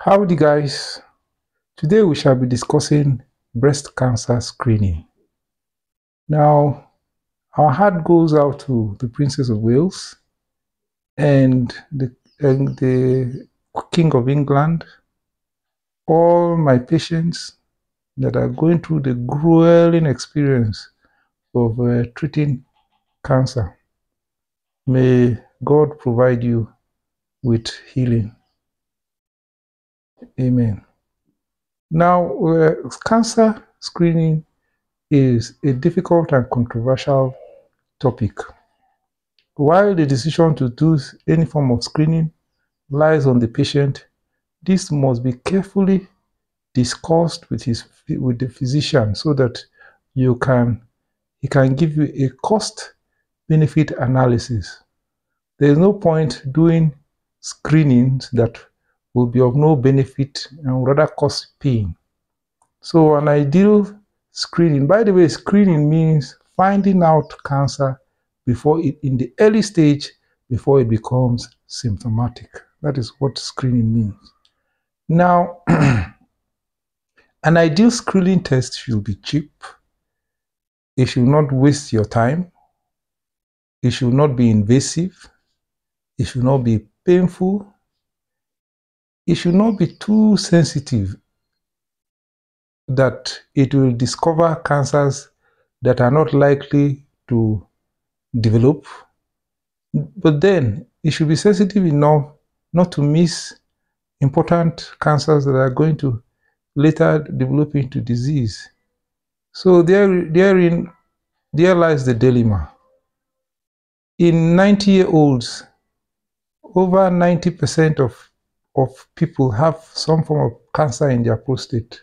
Howdy guys, today we shall be discussing breast cancer screening. Now, our heart goes out to the Princess of Wales and the King of England, all my patients that are going through the grueling experience of treating cancer. May God provide you with healing. Amen. Now, cancer screening is a difficult and controversial topic. While the decision to do any form of screening lies on the patient, this must be carefully discussed with the physician so that he can give you a cost-benefit analysis. There is no point doing screenings that will be of no benefit and rather cause pain. So an ideal screening, by the way, screening means finding out cancer in the early stage before it becomes symptomatic. That is what screening means. Now, an ideal screening test should be cheap. It should not waste your time. It should not be invasive. It should not be painful. It should not be too sensitive that it will discover cancers that are not likely to develop. But then it should be sensitive enough not to miss important cancers that are going to later develop into disease. So there lies the dilemma. In 90-year-olds, over 90% of people have some form of cancer in their prostate.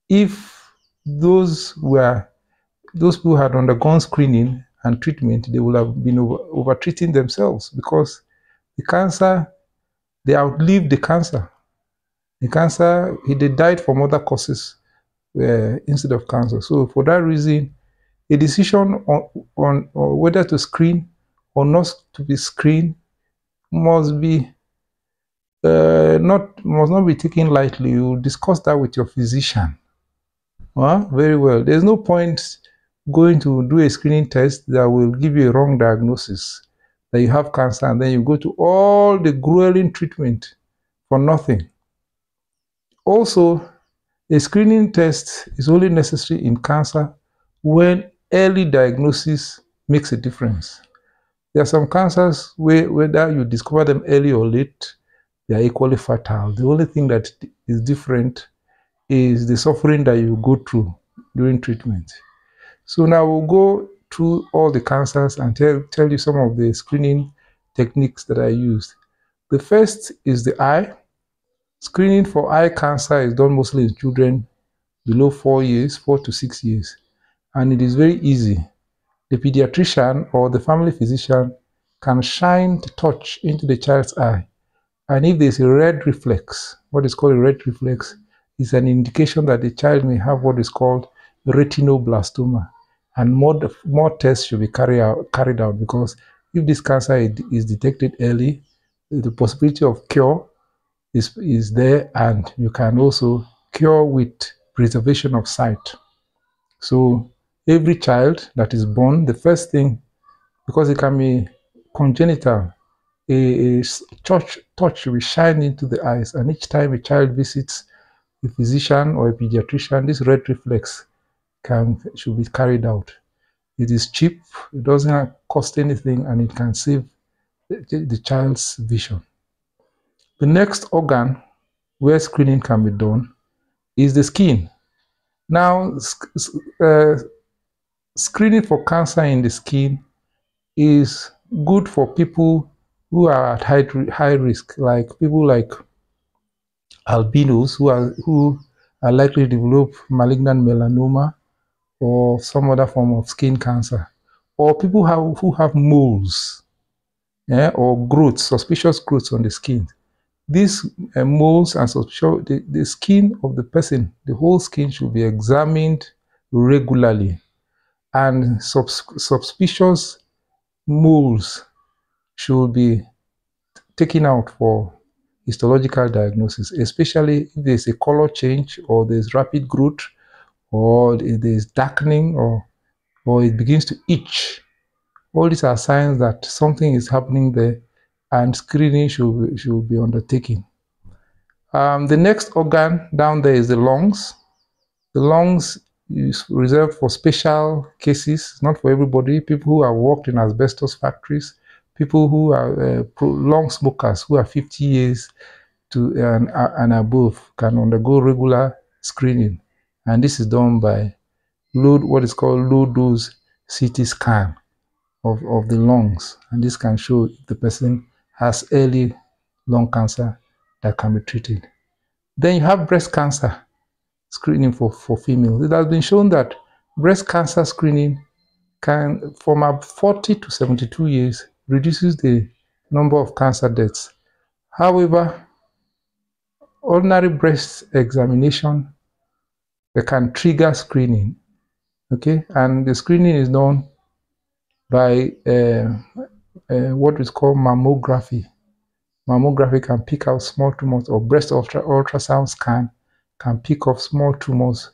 If those people had undergone screening and treatment, they would have been over-treating themselves because they outlived the cancer. They died from other causes instead of cancer. So for that reason, a decision on whether to screen or not to be screened must not be taken lightly. You discuss that with your physician. Very well. There's no point going to do a screening test that will give you a wrong diagnosis that you have cancer, and then you go to all the grueling treatment for nothing. Also, a screening test is only necessary in cancer when early diagnosis makes a difference. There are some cancers where whether you discover them early or late, they are equally fatal. The only thing that is different is the suffering that you go through during treatment. So now we'll go through all the cancers and tell you some of the screening techniques that I used. The first is the eye. Screening for eye cancer is done mostly in children below 4 to 6 years, and it is very easy. The pediatrician or the family physician can shine the torch into the child's eye, and if there's a red reflex, what is called a red reflex is an indication that the child may have what is called retinoblastoma, and more tests should be carried out, because if this cancer is detected early, the possibility of cure is there, and you can also cure with preservation of sight. So every child that is born, the first thing, because it can be congenital, a torch will shine into the eyes, and each time a child visits a physician or a pediatrician, this red reflex should be carried out. It is cheap, it doesn't cost anything, and it can save the child's vision. The next organ where screening can be done is the skin. Now, screening for cancer in the skin is good for people who are at high risk, like people like albinos who are likely to develop malignant melanoma or some other form of skin cancer, or people who have moles, or growths, suspicious growths on the skin. These moles and the skin of the person, the whole skin should be examined regularly, and suspicious moles should be taken out for histological diagnosis, especially if there's a color change or there's rapid growth or there's darkening or it begins to itch. All these are signs that something is happening there and screening should be undertaken. The next organ down there is the lungs. The lungs is reserved for special cases, not for everybody. People who have worked in asbestos factories, people who are long smokers who are 50 years and above can undergo regular screening. And this is done by what is called low dose CT scan of the lungs. And this can show if the person has early lung cancer that can be treated. Then you have breast cancer screening for females. It has been shown that breast cancer screening can, from 40 to 72 years, reduces the number of cancer deaths. However, ordinary breast examination can trigger screening, okay? And the screening is done by what is called mammography. Mammography can pick out small tumors, or breast ultrasound scan can pick up small tumors,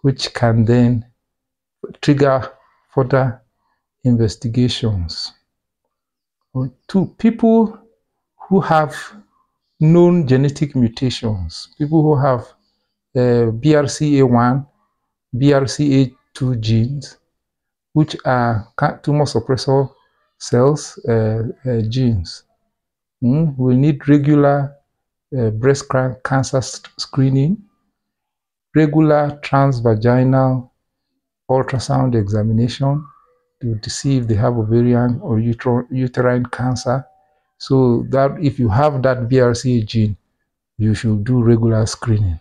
which can then trigger further investigations. Two, people who have known genetic mutations, people who have BRCA1, BRCA2 genes, which are tumor suppressor cells genes, will need regular breast cancer screening, regular transvaginal ultrasound examination to see if they have ovarian or uterine cancer. So that if you have that BRCA gene, you should do regular screening.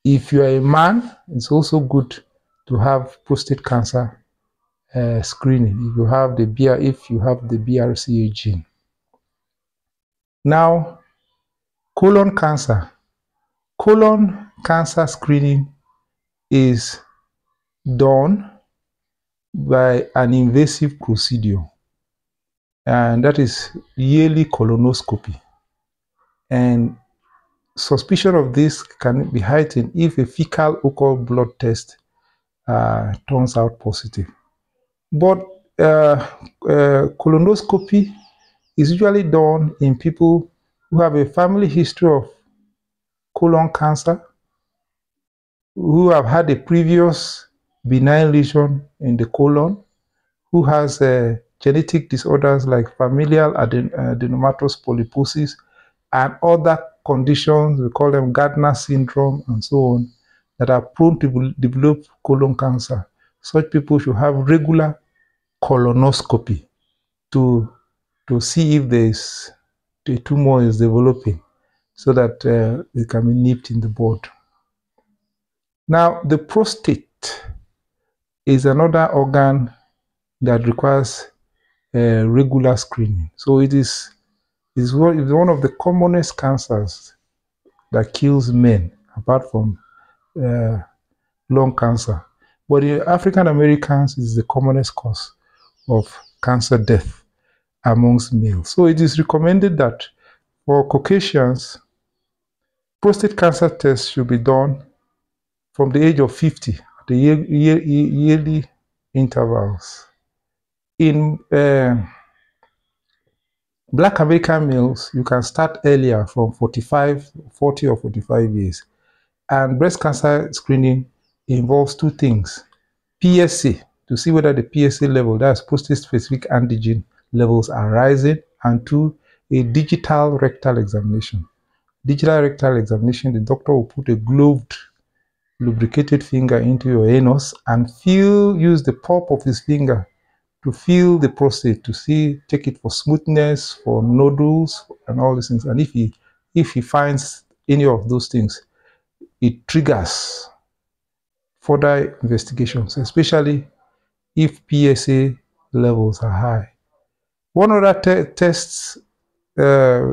If you are a man, it's also good to have prostate cancer screening if you have the BRCA gene. Now, colon cancer. Colon cancer screening is done by an invasive procedure, and that is yearly colonoscopy. And suspicion of this can be heightened if a fecal occult blood test turns out positive. But colonoscopy is usually done in people who have a family history of colon cancer, who have had a previous benign lesion in the colon, who has genetic disorders like familial adenomatous polyposis and other conditions, we call them Gardner syndrome and so on, that are prone to develop colon cancer. Such people should have regular colonoscopy to see if the tumor is developing, so that it can be nipped in the bud. Now, the prostate is another organ that requires regular screening. So it is one of the commonest cancers that kills men, apart from lung cancer. But in African Americans, it is the commonest cause of cancer death amongst males. So it is recommended that for Caucasians, prostate cancer tests should be done from the age of 50, at the yearly intervals. In Black American males, you can start earlier from 40 or 45 years. And breast cancer screening involves two things: PSA, to see whether the PSA level, that's prostate-specific antigen levels, are rising, and two, a digital rectal examination. Digital rectal examination, the doctor will put a gloved, lubricated finger into your anus and use the pulp of his finger to feel the prostate, to take it for smoothness, for nodules, and all these things. And if he finds any of those things, it triggers further investigations, especially if PSA levels are high. One other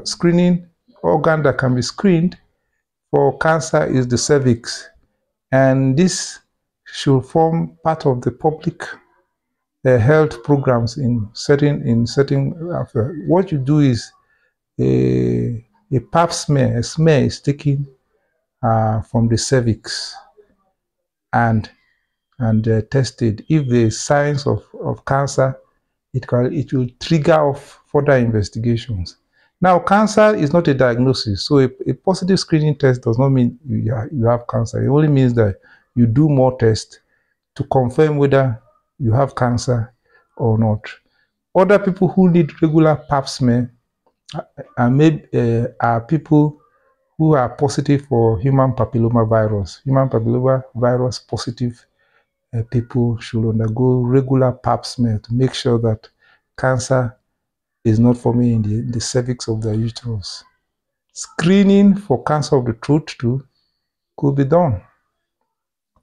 screening organ that can be screened for cancer is the cervix, and this should form part of the public health programs in certain. What you do is A pap smear, a smear is taken from the cervix and tested. If there is signs of cancer, it will trigger off further investigations. Now, cancer is not a diagnosis, so a positive screening test does not mean you have cancer. It only means that you do more tests to confirm whether you have cancer or not. Other people who need regular pap smear are people who are positive for human papilloma virus. Human papilloma virus positive people should undergo regular pap smear to make sure that cancer is not forming in the cervix of the uterus. Screening for cancer of the throat too could be done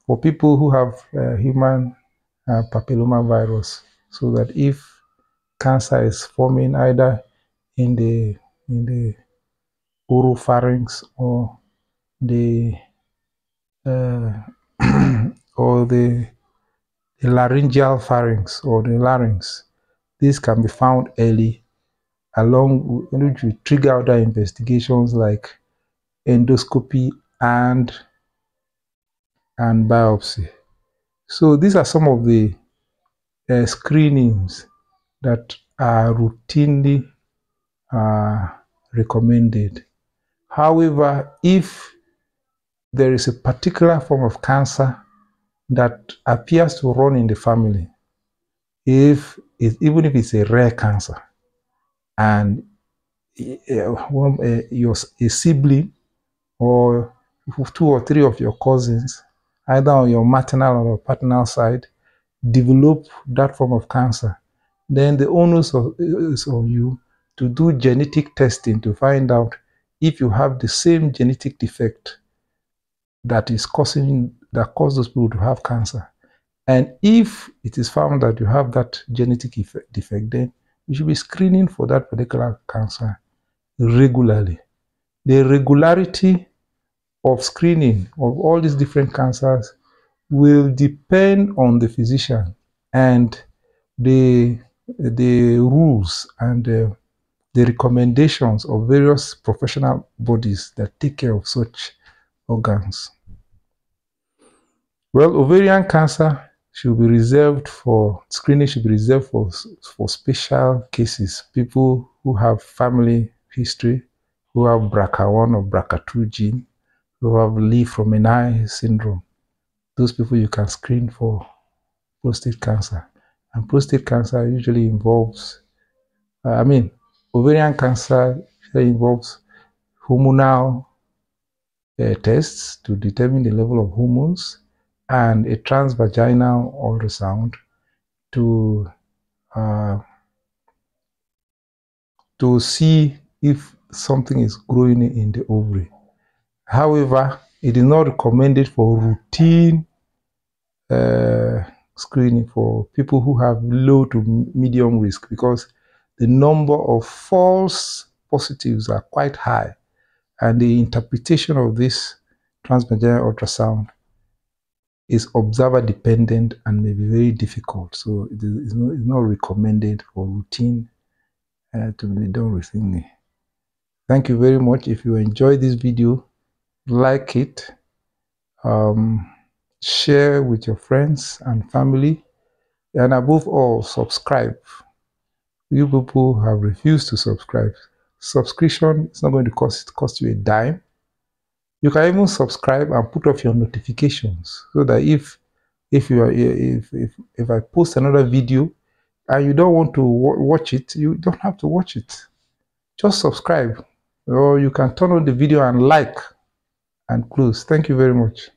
for people who have human papilloma virus, so that if cancer is forming either in the oropharynx or the or the laryngeal pharynx or the larynx, this can be found early, along which will trigger other investigations like endoscopy and biopsy. So these are some of the screenings that are routinely recommended. However, if there is a particular form of cancer that appears to run in the family, even if it's a rare cancer, and a sibling or 2 or 3 of your cousins, either on your maternal or paternal side, develop that form of cancer, then the onus is on you to do genetic testing to find out if you have the same genetic defect that caused those people to have cancer. And if it is found that you have that genetic defect, then you should be screening for that particular cancer regularly. The regularity of screening of all these different cancers will depend on the physician and the rules and the recommendations of various professional bodies that take care of such organs. Well, ovarian cancer should be reserved for screening, should be reserved for special cases, people who have family history, who have BRCA1 or BRCA2 gene, who have Li Fraumeni syndrome. Those people you can screen for prostate cancer. And prostate cancer usually involves, ovarian cancer usually involves hormonal tests to determine the level of hormones, and a transvaginal ultrasound to see if something is growing in the ovary. However, it is not recommended for routine screening for people who have low to medium risk, because the number of false positives are quite high, and the interpretation of this transvaginal ultrasound is observer dependent and may be very difficult. So it is not recommended for routine to be done routinely. Thank you very much. If you enjoyed this video, like it, share with your friends and family, and above all, subscribe. You people have refused to subscribe. Subscription is not going to cost you a dime. You can even subscribe and put off your notifications, so that if I post another video and you don't want to watch it, you don't have to watch it. Just subscribe, or you can turn on the video and like and close. Thank you very much.